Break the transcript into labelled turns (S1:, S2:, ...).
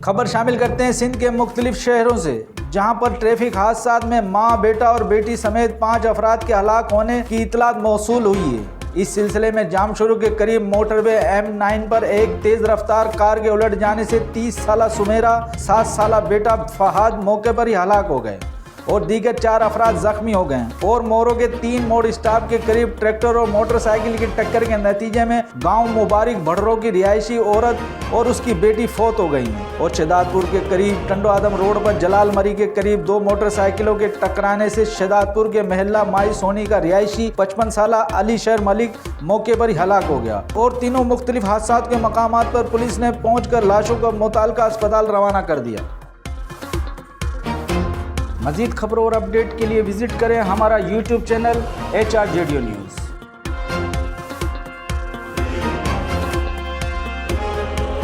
S1: खबर शामिल करते हैं सिंध के मुख्तलिफ शहरों से, जहां पर ट्रैफिक हादसा में मां, बेटा और बेटी समेत 5 अफराद के हलाक होने की इतलात मौसूल हुई है। इस सिलसिले में जामशुरू के करीब मोटरवे M9 पर एक तेज रफ्तार कार के उलट जाने से 30 साला सुमेरा, 7 साला बेटा फहाद मौके पर ही हलाक हो गए और दीगर 4 अफराद जख्मी हो गए और मोरो के 3 मोड़ स्टॉप के करीब ट्रैक्टर और मोटरसाइकिल की टक्कर के नतीजे में गांव मुबारक भड़रों की रिहायशी औरत और उसकी बेटी फौत हो गई हैं और शहदादपुर के करीब टंडो आदम रोड पर जलाल मरी के करीब 2 मोटरसाइकिलों के टकराने से शहदादपुर के महल्ला माई सोनी का रिहायशी 55 साला अली शर मलिक मौके पर ही हलाक हो गया और तीनों मुख्तलिफ हादसा के मकामात पर पुलिस ने पहुंचकर लाशों को मुताल्लिका अस्पताल रवाना कर दिया। मज़ीद खबरों और अपडेट के लिए विजिट करें हमारा YouTube चैनल HRJDO न्यूज़।